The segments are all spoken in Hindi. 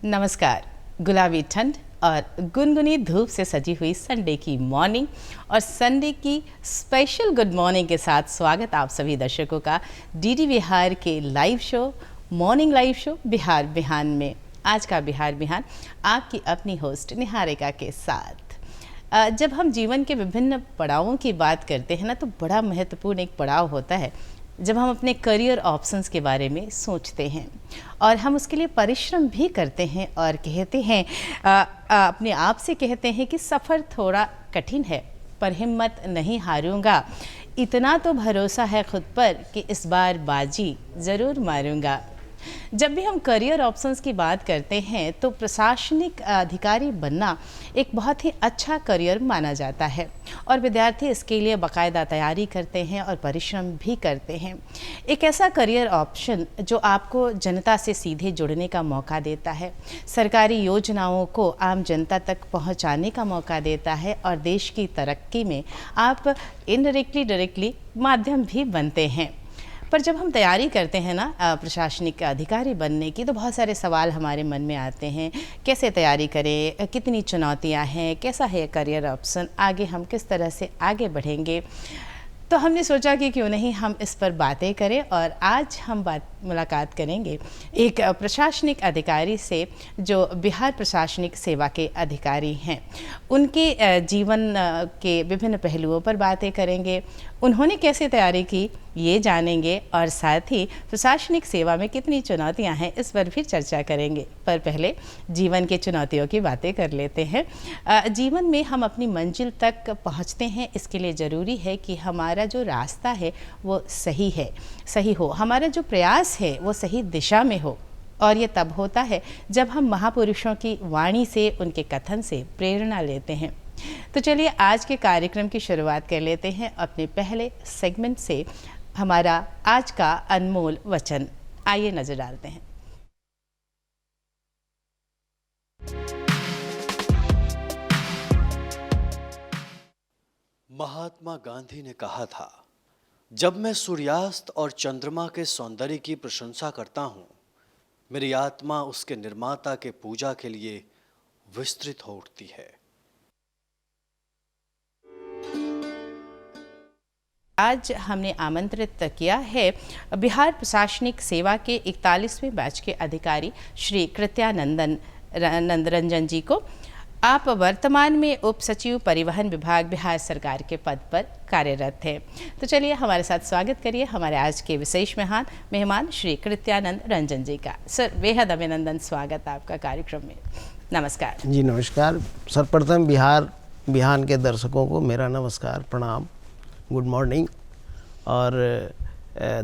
नमस्कार। गुलाबी ठंड और गुनगुनी धूप से सजी हुई संडे की मॉर्निंग और संडे की स्पेशल गुड मॉर्निंग के साथ स्वागत आप सभी दर्शकों का डीडी बिहार के live show morning live show Bihar Bihan में। आज का बिहार बिहान आपकी अपनी होस्ट निहारिका के साथ। जब हम जीवन के विभिन्न पड़ावों की बात करते हैं ना, तो बड़ा महत्वपूर्ण एक पड़ाव होता है जब हम अपने करियर ऑप्शंस के बारे में सोचते हैं और हम उसके लिए परिश्रम भी करते हैं और कहते हैं अपने आप से कहते हैं कि सफ़र थोड़ा कठिन है पर हिम्मत नहीं हारूंगा, इतना तो भरोसा है खुद पर कि इस बार बाजी ज़रूर मारूंगा। जब भी हम करियर ऑप्शंस की बात करते हैं तो प्रशासनिक अधिकारी बनना एक बहुत ही अच्छा करियर माना जाता है और विद्यार्थी इसके लिए बाकायदा तैयारी करते हैं और परिश्रम भी करते हैं। एक ऐसा करियर ऑप्शन जो आपको जनता से सीधे जुड़ने का मौका देता है, सरकारी योजनाओं को आम जनता तक पहुंचाने का मौका देता है और देश की तरक्की में आप इनडायरेक्टली डायरेक्टली माध्यम भी बनते हैं। पर जब हम तैयारी करते हैं ना प्रशासनिक अधिकारी बनने की, तो बहुत सारे सवाल हमारे मन में आते हैं। कैसे तैयारी करें, कितनी चुनौतियां हैं, कैसा है करियर ऑप्शन, आगे हम किस तरह से आगे बढ़ेंगे। तो हमने सोचा कि क्यों नहीं हम इस पर बातें करें और आज हम मुलाकात करेंगे एक प्रशासनिक अधिकारी से जो बिहार प्रशासनिक सेवा के अधिकारी हैं। उनके जीवन के विभिन्न पहलुओं पर बातें करेंगे, उन्होंने कैसे तैयारी की ये जानेंगे और साथ ही प्रशासनिक सेवा में कितनी चुनौतियां हैं इस पर भी चर्चा करेंगे। पर पहले जीवन के चुनौतियों की बातें कर लेते हैं। जीवन में हम अपनी मंजिल तक पहुंचते हैं, इसके लिए ज़रूरी है कि हमारा जो रास्ता है वो सही हो, हमारा जो प्रयास है वो सही दिशा में हो। और ये तब होता है जब हम महापुरुषों की वाणी से, उनके कथन से प्रेरणा लेते हैं। तो चलिए आज के कार्यक्रम की शुरुआत कर लेते हैं अपने पहले सेगमेंट से, हमारा आज का अनमोल वचन। आइए नजर डालते हैं। महात्मा गांधी ने कहा था, जब मैं सूर्यास्त और चंद्रमा के सौंदर्य की प्रशंसा करता हूं, मेरी आत्मा उसके निर्माता के पूजा के लिए विस्तृत हो उठती है। आज हमने आमंत्रित किया है बिहार प्रशासनिक सेवा के 41वें बैच के अधिकारी श्री कृत्यानंद रंजन जी को। आप वर्तमान में उप सचिव परिवहन विभाग बिहार सरकार के पद पर कार्यरत हैं। तो चलिए हमारे साथ स्वागत करिए हमारे आज के विशेष मेहमान श्री कृत्यानंद रंजन जी का। सर, बेहद अभिनंदन, स्वागत आपका कार्यक्रम में। नमस्कार जी। नमस्कार। सर्वप्रथम बिहार बिहान के दर्शकों को मेरा नमस्कार, प्रणाम, गुड मॉर्निंग और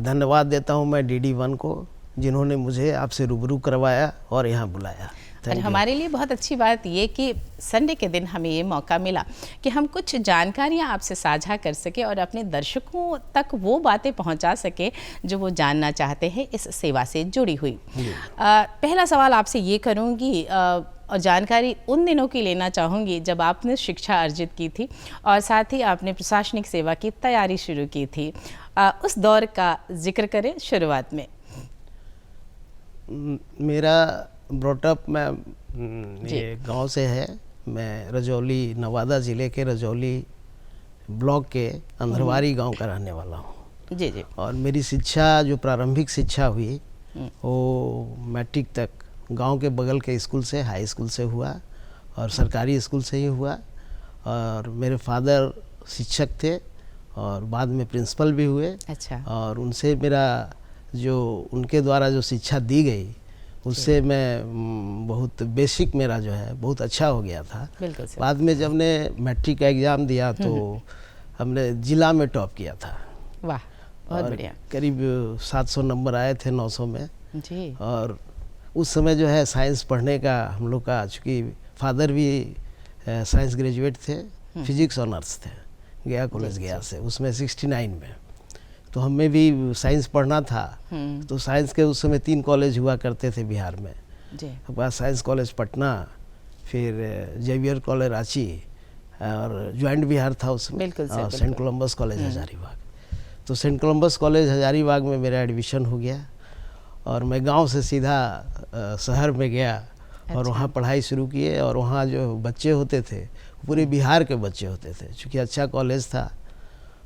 धन्यवाद देता हूं मैं DD1 को, जिन्होंने मुझे आपसे रूबरू करवाया और यहाँ बुलाया। और हमारे लिए बहुत अच्छी बात ये कि संडे के दिन हमें ये मौका मिला कि हम कुछ जानकारियाँ आपसे साझा कर सके और अपने दर्शकों तक वो बातें पहुँचा सके जो वो जानना चाहते हैं इस सेवा से जुड़ी हुई। पहला सवाल आपसे ये करूँगी और जानकारी उन दिनों की लेना चाहूँगी जब आपने शिक्षा अर्जित की थी और साथ ही आपने प्रशासनिक सेवा की तैयारी शुरू की थी। उस दौर का जिक्र करें शुरुआत में। मेरा ब्रॉटअप मैं ये गांव से है। मैं रजौली, नवादा ज़िले के रजौली ब्लॉक के अंधरवारी गांव का रहने वाला हूं। जी जी। और मेरी शिक्षा, जो प्रारंभिक शिक्षा हुई वो मैट्रिक तक गांव के बगल के स्कूल से, हाई स्कूल से हुआ और सरकारी स्कूल से ही हुआ। और मेरे फादर शिक्षक थे और बाद में प्रिंसिपल भी हुए। अच्छा। और उनसे मेरा जो उनके द्वारा जो शिक्षा दी गई उससे मैं बहुत बेसिक मेरा जो है बहुत अच्छा हो गया था। बिल्कुल। बाद में जब ने मैट्रिक का एग्ज़ाम दिया तो हमने ज़िला में टॉप किया था। वाह, बहुत बढ़िया। करीब 700 नंबर आए थे 900 में जी। और उस समय जो है साइंस पढ़ने का हम लोग का, चूँकि फादर भी साइंस ग्रेजुएट थे, फिजिक्स ऑनर्स थे गया कॉलेज गया से, उसमें 69 में। तो हमें भी साइंस पढ़ना था। तो साइंस के उस समय 3 कॉलेज हुआ करते थे बिहार में। जी। साइंस कॉलेज पटना, फिर जेवियर कॉलेज रांची और ज्वाइंट बिहार था उसमें, और सेंट कोलम्बस कॉलेज हजारीबाग। तो सेंट कोलम्बस कॉलेज हजारीबाग में मेरा एडमिशन हो गया और मैं गांव से सीधा शहर में गया और वहाँ पढ़ाई शुरू किए। और वहाँ जो बच्चे होते थे पूरे बिहार के बच्चे होते थे, चूँकि अच्छा कॉलेज था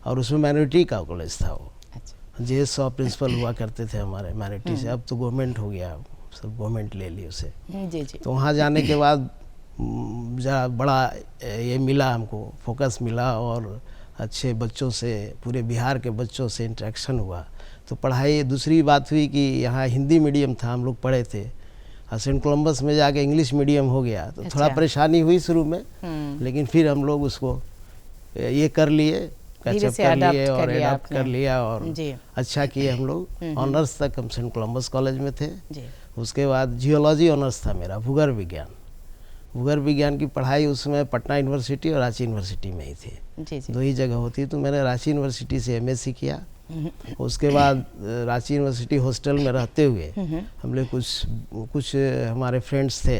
और उसमें माइनॉरिटी का कॉलेज था वो। अच्छा। JS प्रिंसिपल हुआ करते थे हमारे माइनॉरिटी से, अब तो गवर्नमेंट हो गया, सब गवर्नमेंट ले ली उसे। जी जी। तो वहाँ जाने के बाद ज़रा बड़ा ये मिला हमको, फोकस मिला और अच्छे बच्चों से, पूरे बिहार के बच्चों से इंटरेक्शन हुआ। तो पढ़ाई, दूसरी बात हुई कि यहाँ हिंदी मीडियम था, हम लोग पढ़े थे, और सेंट कोलम्बस में जाके इंग्लिश मीडियम हो गया। तो अच्छा। थोड़ा परेशानी हुई शुरू में, लेकिन फिर हम लोग उसको ये कर लिए, कैचअप कर लिए और एडॉप्ट कर लिया और अच्छा किए हम लोग। ऑनर्स तक हम सेंट कोलम्बस कॉलेज में थे जी। उसके बाद जियोलॉजी ऑनर्स था मेरा, भूगर्भ विज्ञान। भूगर्भ विज्ञान की पढ़ाई उसमें पटना यूनिवर्सिटी और रांची यूनिवर्सिटी में ही थी, जी जी। 2 ही जगह होती। तो मैंने रांची यूनिवर्सिटी से MSc किया। उसके बाद रांची यूनिवर्सिटी हॉस्टल में रहते हुए हम लोग कुछ हमारे फ्रेंड्स थे,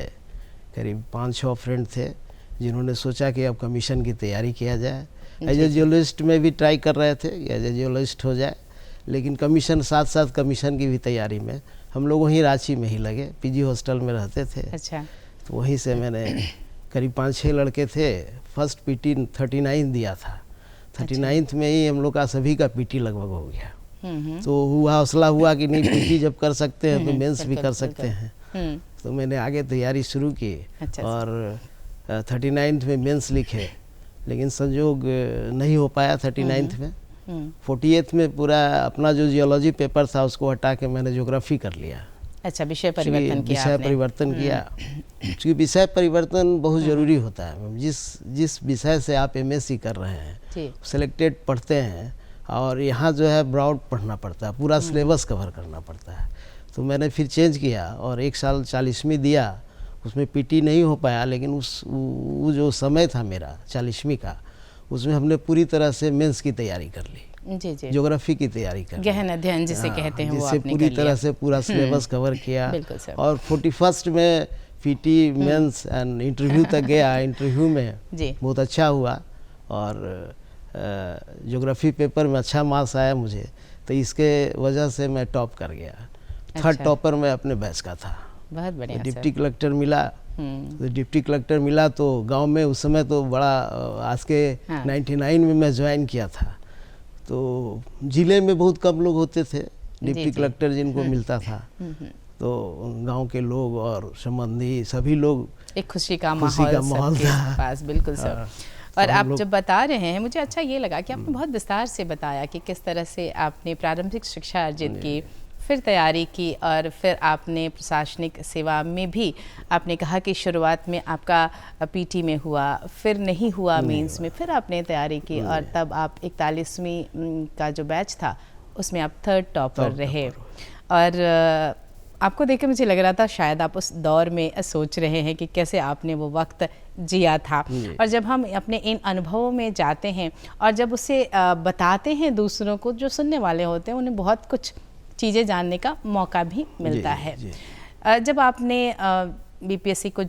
करीब 5-6 फ्रेंड थे, जिन्होंने सोचा कि अब कमीशन की तैयारी किया जाए। एज ए जियोलॉजिस्ट में भी ट्राई कर रहे थे, एज ए जियोलॉजिस्ट हो जाए, लेकिन कमीशन, साथ साथ कमीशन की भी तैयारी में हम लोग वहीं रांची में ही लगे, PG हॉस्टल में रहते थे। अच्छा। तो वहीं से मैंने करीब 5-6 लड़के थे, फर्स्ट PT 39 दिया था। 39th में ही हम लोग का सभी का PT लगभग हो गया। तो हौसला हुआ कि नहीं, PT जब कर सकते हैं तो मेंस भी कर सकते हैं। तो मैंने आगे तैयारी शुरू की। अच्छा। और 39th में मेंस लिखे, लेकिन संयोग नहीं हो पाया 39th में। 48th में पूरा अपना जो जियोलॉजी पेपर था उसको हटा के मैंने ज्योग्राफी कर लिया। अच्छा, विषय परिवर्तन किया विषय आपने। परिवर्तन किया, क्योंकि विषय परिवर्तन बहुत ज़रूरी होता है। जिस विषय से आप MSc कर रहे हैं, सिलेक्टेड पढ़ते हैं, और यहाँ जो है ब्रॉड पढ़ना पड़ता है, पूरा सिलेबस कवर करना पड़ता है। तो मैंने फिर चेंज किया और 1 साल 40वीं दिया, उसमें PT नहीं हो पाया, लेकिन वो जो समय था मेरा 40वीं का, उसमें हमने पूरी तरह से मेंस की तैयारी कर ली। जी जी। ज्योग्राफी की तैयारी कर, गहन अध्ययन जिसे कहते हैं, वो जिससे आपने पूरी कर तरह लिया। से पूरा सिलेबस कवर किया। बिल्कुल सर। और 41st में PT मेंस एंड इंटरव्यू तक गया। इंटरव्यू में जी। बहुत अच्छा हुआ और ज्योग्राफी पेपर में अच्छा मार्क्स आया मुझे, तो इसके वजह से मैं टॉप कर गया। थर्ड टॉपर में अपने बैच का था। बहुत बढ़िया। डिप्टी कलेक्टर मिला। तो डिप्टी कलेक्टर मिला तो गांव में उस समय तो बड़ा, आज के 99 में मैं ज्वाइन किया था, तो जिले में बहुत कम लोग होते थे डिप्टी कलेक्टर जिनको मिलता था। तो गांव के लोग और संबंधी सभी लोग, एक खुशी का माहौल था पास। बिल्कुल सर। और आप जब बता रहे हैं, मुझे अच्छा ये लगा कि आपने बहुत विस्तार से बताया कि किस तरह से आपने प्रारंभिक शिक्षा अर्जित की, फिर तैयारी की, और फिर आपने प्रशासनिक सेवा में भी, आपने कहा कि शुरुआत में आपका PT में हुआ, फिर नहीं हुआ मेंस में, फिर आपने तैयारी की, और तब आप 41वीं का जो बैच था उसमें आप 3rd टॉपर रहे। और आपको देख के मुझे लग रहा था शायद आप उस दौर में सोच रहे हैं कि कैसे आपने वो वक्त जिया था। और जब हम अपने इन अनुभवों में जाते हैं और जब उसे बताते हैं दूसरों को, जो सुनने वाले होते हैं, उन्हें बहुत कुछ चीज़ें जानने का मौका भी मिलता है। जब आपने BPSC को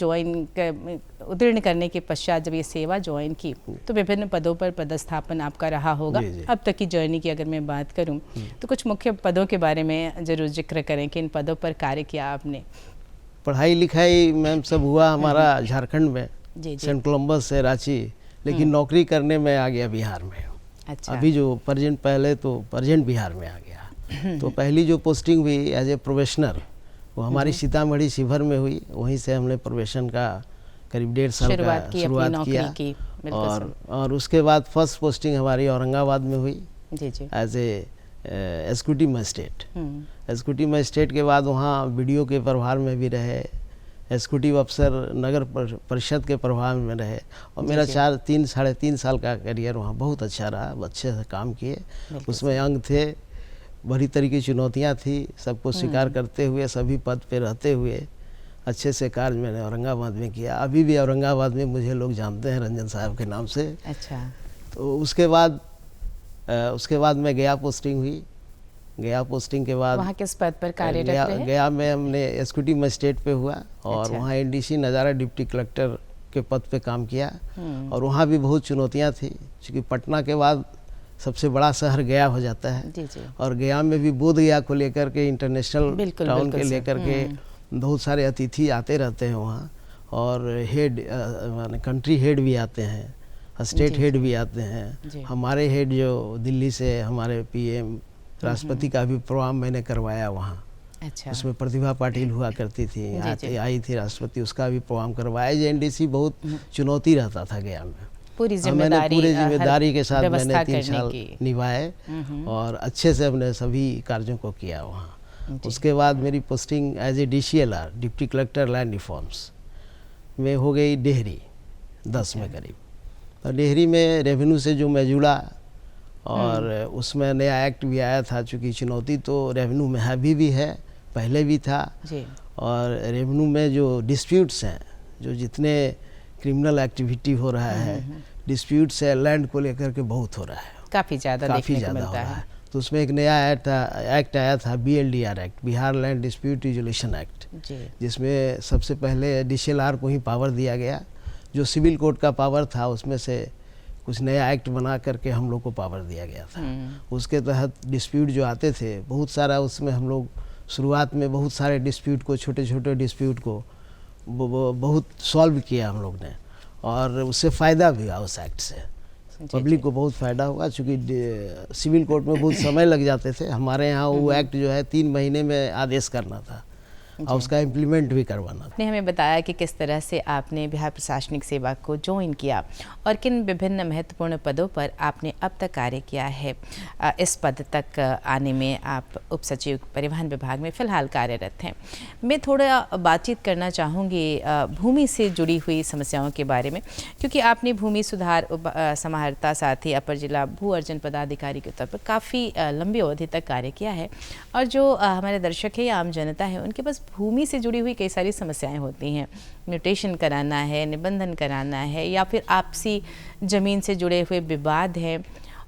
उत्तीर्ण करने के पश्चात जब ये सेवा ज्वाइन की, तो विभिन्न पदों पर पदस्थापन आपका रहा होगा। अब तक की जर्नी की अगर मैं बात करूं, तो कुछ मुख्य पदों के बारे में ज़रूर जिक्र करें कि इन पदों पर कार्य किया आपने। पढ़ाई लिखाई मैम सब हुआ हमारा झारखंड में, सेंट कोलम्बस से रांची, लेकिन नौकरी करने में आ गया बिहार में। अच्छा। अभी जो प्रेजेंट, पहले तो प्रेजेंट बिहार में आ गया। तो पहली जो पोस्टिंग हुई एज ए प्रोफेशनल, वो हमारी सीतामढ़ी शिवहर में हुई। वहीं से हमने प्रोफेशन का करीब 1.5 साल का शुरुआत किया। और उसके बाद फर्स्ट पोस्टिंग हमारी औरंगाबाद में हुई as a executive magistrate. Executive magistrate के बाद वहाँ BDO के प्रभार में भी रहे, एग्जीक्यूटिव अफसर नगर परिषद के प्रभार में रहे, और मेरा 3.5 साल का करियर वहाँ बहुत अच्छा रहा। अच्छे से काम किए, उसमें अंग थे, बड़ी तरह की चुनौतियाँ थी, सबको स्वीकार करते हुए, सभी पद पे रहते हुए अच्छे से कार्य मैंने औरंगाबाद में किया। अभी भी औरंगाबाद में मुझे लोग जानते हैं रंजन साहब के नाम से। अच्छा। तो उसके बाद मैं गया पोस्टिंग हुई। गया पोस्टिंग के बाद वहाँ किस पद पर कार्यरत रहे? गया में हमने एग्जीक्यूटिव मजिस्ट्रेट पे हुआ, और अच्छा। वहाँ NDC नज़ारा डिप्टी कलेक्टर के पद पे काम किया। और वहाँ भी बहुत चुनौतियाँ थी, क्योंकि पटना के बाद सबसे बड़ा शहर गया हो जाता है। जी जी। और गया में भी बोध गया को लेकर के, इंटरनेशनल टाउन के लेकर के बहुत सारे अतिथि आते रहते हैं वहाँ, और हेड माने कंट्री हेड भी आते हैं, स्टेट हेड भी आते हैं। हमारे हेड जो दिल्ली से हमारे पीएम राष्ट्रपति का भी प्रोग्राम मैंने करवाया वहाँ। अच्छा। उसमें प्रतिभा पाटिल हुआ करती थी, आई थी राष्ट्रपति, उसका भी प्रोग्राम करवाया। जेएनडीसी बहुत चुनौती रहता था गया में। पूरी जिम्मेदारी के साथ मैंने 3 साल की निभाए और अच्छे से अपने सभी कार्यों को किया वहाँ। उसके बाद मेरी posting as a DCLR, deputy collector land reforms में हो गई डेहरी 10 में करीब। और डेहरी में रेवेन्यू से जो मैं जुड़ा, और उसमें नया एक्ट भी आया था। चूँकि चुनौती तो रेवेन्यू में अभी भी है, पहले भी था जी। और रेवेन्यू में जो डिस्प्यूट्स हैं, जो जितने क्रिमिनल एक्टिविटी हो रहा है, डिस्प्यूट्स है लैंड को लेकर के बहुत हो रहा है, काफ़ी ज़्यादा हो रहा है। तो उसमें एक नया एक्ट आया था, BLDR act, Bihar land dispute resolution act, जिसमें सबसे पहले DCLR को ही पावर दिया गया। जो सिविल कोर्ट का पावर था उसमें से कुछ नया एक्ट बना करके हम लोग को पावर दिया गया था। उसके तहत डिस्प्यूट जो आते थे बहुत सारा, उसमें हम लोग शुरुआत में बहुत सारे डिस्प्यूट को, छोटे छोटे डिस्प्यूट को बहुत सॉल्व किया हम लोग ने, और उससे फ़ायदा भी हुआ उस एक्ट से। पब्लिक को बहुत फ़ायदा हुआ, चूँकि सिविल कोर्ट में बहुत समय लग जाते थे। हमारे यहाँ वो एक्ट जो है 3 महीने में आदेश करना था और उसका इम्प्लीमेंट भी करवाना। आपने हमें बताया कि किस तरह से आपने बिहार प्रशासनिक सेवा को ज्वाइन किया और किन विभिन्न महत्वपूर्ण पदों पर आपने अब तक कार्य किया है। इस पद तक आने में आप उप सचिव परिवहन विभाग में फ़िलहाल कार्यरत हैं। मैं थोड़ा बातचीत करना चाहूँगी भूमि से जुड़ी हुई समस्याओं के बारे में, क्योंकि आपने भूमि सुधार समाहर्ता साथ ही अपर जिला भू अर्जन पदाधिकारी के तौर पर काफ़ी लंबी अवधि तक कार्य किया है। और जो हमारे दर्शक है या आम जनता है, उनके पास भूमि से जुड़ी हुई कई सारी समस्याएं होती हैं। म्यूटेशन कराना है, निबंधन कराना है, या फिर आपसी ज़मीन से जुड़े हुए विवाद हैं,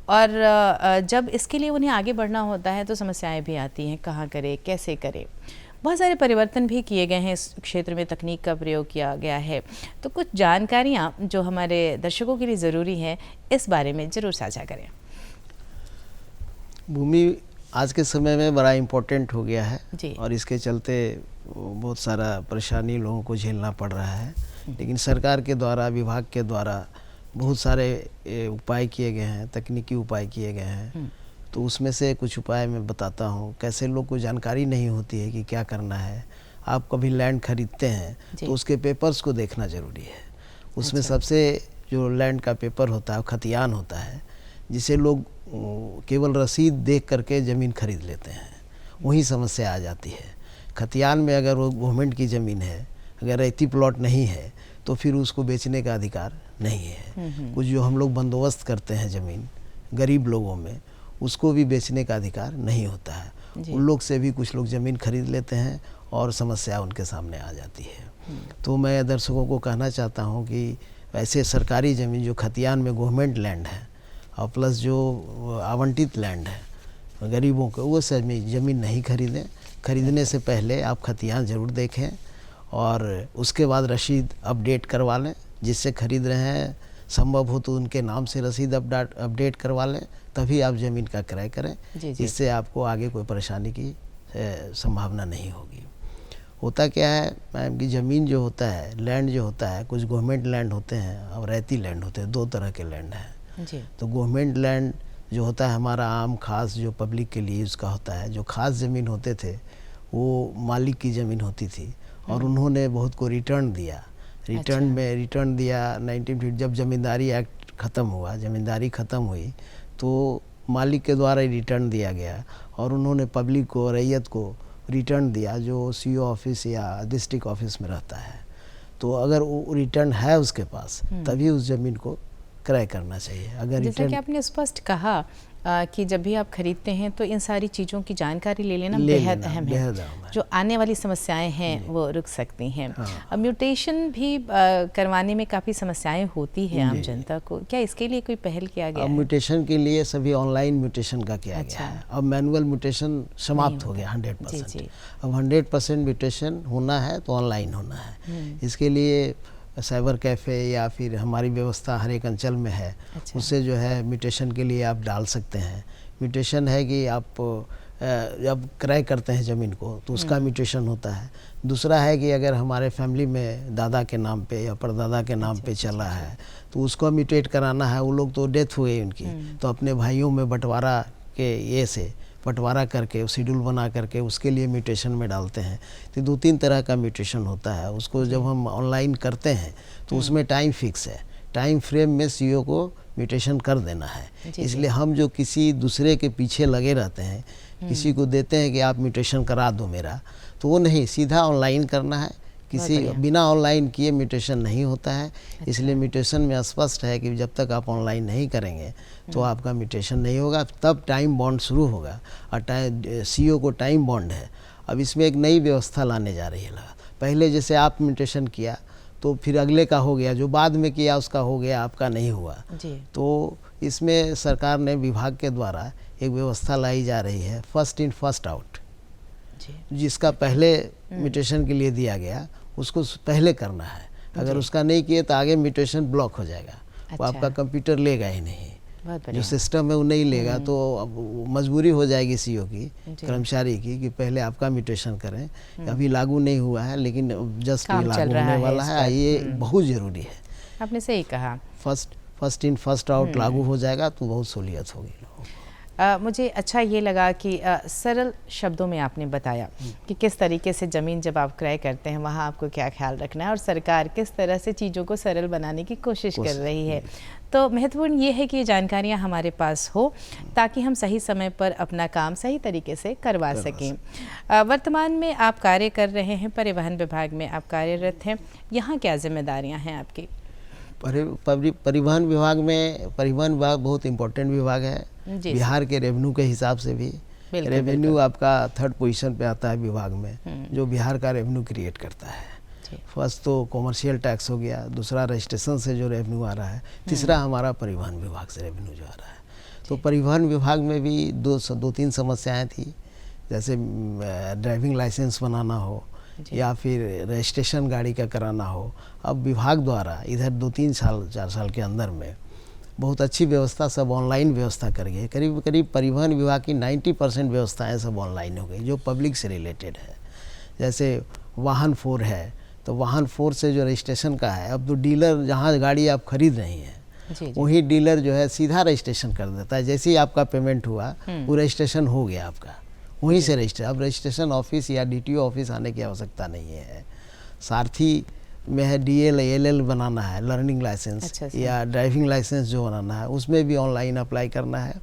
और जब इसके लिए उन्हें आगे बढ़ना होता है तो समस्याएं भी आती हैं, कहाँ करें, कैसे करें। बहुत सारे परिवर्तन भी किए गए हैं, इस क्षेत्र में तकनीक का प्रयोग किया गया है। तो कुछ जानकारियाँ जो हमारे दर्शकों के लिए ज़रूरी हैं, इस बारे में ज़रूर साझा करें। भूमि आज के समय में बड़ा इम्पोर्टेंट हो गया है जी। और इसके चलते बहुत सारा परेशानी लोगों को झेलना पड़ रहा है। लेकिन सरकार के द्वारा, विभाग के द्वारा बहुत सारे उपाय किए गए हैं, तकनीकी उपाय किए गए हैं। तो उसमें से कुछ उपाय मैं बताता हूँ। कैसे लोग को जानकारी नहीं होती है कि क्या करना है। आप कभी लैंड खरीदते हैं तो उसके पेपर्स को देखना ज़रूरी है। उसमें सबसे जो लैंड का पेपर होता है खतियान होता है, जिसे लोग केवल रसीद देख करके ज़मीन खरीद लेते हैं, वही समस्या आ जाती है। खतियान में अगर वो गवर्नमेंट की ज़मीन है, अगर रैयती प्लॉट नहीं है, तो फिर उसको बेचने का अधिकार नहीं है। कुछ जो हम लोग बंदोबस्त करते हैं ज़मीन गरीब लोगों में, उसको भी बेचने का अधिकार नहीं होता है। उन लोग से भी कुछ लोग ज़मीन खरीद लेते हैं और समस्या उनके सामने आ जाती है। तो मैं दर्शकों को कहना चाहता हूँ कि वैसे सरकारी ज़मीन जो खतियान में गवर्नमेंट लैंड है और प्लस जो आवंटित लैंड है गरीबों को, वो ज़मीन नहीं खरीदें। खरीदने से पहले आप खतियान ज़रूर देखें और उसके बाद रसीद अपडेट करवा लें। जिससे खरीद रहे हैं संभव हो तो उनके नाम से रसीद अपडेट करवा लें, तभी आप ज़मीन का क्रय करें। इससे आपको आगे कोई परेशानी की संभावना नहीं होगी। होता क्या है मैम कि ज़मीन जो होता है, लैंड जो होता है, कुछ गवर्नमेंट लैंड होते हैं और रैयती लैंड होते हैं। 2 तरह के लैंड हैं। तो गवर्नमेंट लैंड जो होता है हमारा आम खास जो पब्लिक के लिए उसका होता है। जो खास ज़मीन होते थे वो मालिक की ज़मीन होती थी और उन्होंने बहुत को रिटर्न दिया। रिटर्न दिया 1950 जब ज़मींदारी एक्ट ख़त्म हुआ, ज़मींदारी ख़त्म हुई तो मालिक के द्वारा रिटर्न दिया गया और उन्होंने पब्लिक को, रैयत को रिटर्न दिया जो CO ऑफिस या डिस्ट्रिक्ट ऑफिस में रहता है। तो अगर वो रिटर्न है उसके पास तभी उस ज़मीन को क्रय करना चाहिए। अगर जैसा कि आपने स्पष्ट कहा कि जब भी आप खरीदते हैं तो इन सारी चीज़ों की जानकारी ले लेना बेहद अहम है। जो आने वाली समस्याएं हैं वो रुक सकती हैं। अब म्यूटेशन भी करवाने में काफ़ी समस्याएं होती है आम जनता को, क्या इसके लिए कोई पहल किया गया है? म्यूटेशन के लिए सभी ऑनलाइन म्यूटेशन का किया गया है। अब मैनुअल म्यूटेशन समाप्त हो गया 100%। अब 100% म्यूटेशन होना है तो ऑनलाइन होना है। इसके लिए साइबर कैफ़े या फिर हमारी व्यवस्था हर एक अंचल में है। उससे जो है म्यूटेशन के लिए आप डाल सकते हैं। म्यूटेशन है कि आप जब क्रय करते हैं ज़मीन को तो उसका म्यूटेशन होता है। दूसरा है कि अगर हमारे फैमिली में दादा के नाम पे या परदादा के नाम पे चला है तो उसको म्यूटेट कराना है। वो लोग तो डेथ हुए उनकी, तो अपने भाइयों में बंटवारा के ये से बंटवारा करके शेड्यूल बना करके उसके लिए म्यूटेशन में डालते हैं। तो 2-3 तरह का म्यूटेशन होता है। उसको जब हम ऑनलाइन करते हैं तो उसमें टाइम फिक्स है, टाइम फ्रेम में सीईओ को म्यूटेशन कर देना है। इसलिए हम जो किसी दूसरे के पीछे लगे रहते हैं, किसी को देते हैं कि आप म्यूटेशन करा दो मेरा, तो वो नहीं, सीधा ऑनलाइन करना है। किसी बिना ऑनलाइन किए म्यूटेशन नहीं होता है। इसलिए म्यूटेशन में स्पष्ट है कि जब तक आप ऑनलाइन नहीं करेंगे तो आपका म्यूटेशन नहीं होगा। तब टाइम बॉन्ड शुरू होगा और सीईओ को टाइम बॉन्ड है। अब इसमें एक नई व्यवस्था लाने जा रही है। पहले जैसे आप म्यूटेशन किया तो फिर अगले का हो गया, जो बाद में किया उसका हो गया, आपका नहीं हुआ जी। तो इसमें सरकार ने विभाग के द्वारा एक व्यवस्था लाई जा रही है, फर्स्ट इन फर्स्ट आउट। जिसका पहले म्यूटेशन के लिए दिया गया उसको पहले करना है। अगर उसका नहीं किए तो आगे म्यूटेशन ब्लॉक हो जाएगा। वो आपका कंप्यूटर लेगा ही नहीं, जो सिस्टम है वो नहीं लेगा। तो अब मजबूरी हो जाएगी सीईओ की, कर्मचारी की, कि पहले आपका म्यूटेशन करें। अभी लागू नहीं हुआ है लेकिन जस्ट लागू होने वाला है। ये बहुत ज़रूरी है। आपने सही कहा, फर्स्ट इन फर्स्ट आउट लागू हो जाएगा तो बहुत सहूलियत होगी। मुझे अच्छा ये लगा कि सरल शब्दों में आपने बताया कि किस तरीके से ज़मीन जब आप क्रय करते हैं वहाँ आपको क्या ख्याल रखना है और सरकार किस तरह से चीज़ों को सरल बनाने की कोशिश कर रही है। तो महत्वपूर्ण ये है कि ये जानकारियाँ हमारे पास हो ताकि हम सही समय पर अपना काम सही तरीके से करवा सकें। वर्तमान में आप कार्य कर रहे हैं, परिवहन विभाग में आप कार्यरत हैं, यहाँ क्या जिम्मेदारियाँ हैं आपकी? परिवहन विभाग में, परिवहन विभाग बहुत इम्पोर्टेंट विभाग है बिहार के रेवेन्यू के हिसाब से भी। रेवेन्यू आपका 3rd पोजीशन पे आता है विभाग में, जो बिहार का रेवेन्यू क्रिएट करता है। फर्स्ट तो कॉमर्शियल टैक्स हो गया, दूसरा रजिस्ट्रेशन से जो रेवेन्यू आ रहा है, तीसरा हमारा परिवहन विभाग से रेवेन्यू जो आ रहा है। तो परिवहन विभाग में भी 2-3 समस्याएँ थी, जैसे ड्राइविंग लाइसेंस बनाना हो या फिर रजिस्ट्रेशन गाड़ी का कराना हो। अब विभाग द्वारा इधर 2-3 साल 4 साल के अंदर में बहुत अच्छी व्यवस्था, सब ऑनलाइन व्यवस्था कर गई। करीब परिवहन विभाग की 90% व्यवस्थाएं सब ऑनलाइन हो गई जो पब्लिक से रिलेटेड है। जैसे वाहन 4 है तो वाहन 4 से जो रजिस्ट्रेशन का है, अब तो डीलर जहाँ गाड़ी आप खरीद रही हैं वही डीलर जो है सीधा रजिस्ट्रेशन कर देता है। जैसे ही आपका पेमेंट हुआ वो रजिस्ट्रेशन हो गया आपका, वहीं से रजिस्टर। अब रजिस्ट्रेशन ऑफिस या DTO ऑफिस आने की आवश्यकता नहीं है। सारथी में है DL LL बनाना है, लर्निंग लाइसेंस या ड्राइविंग लाइसेंस जो बनाना है उसमें भी ऑनलाइन अप्लाई करना है।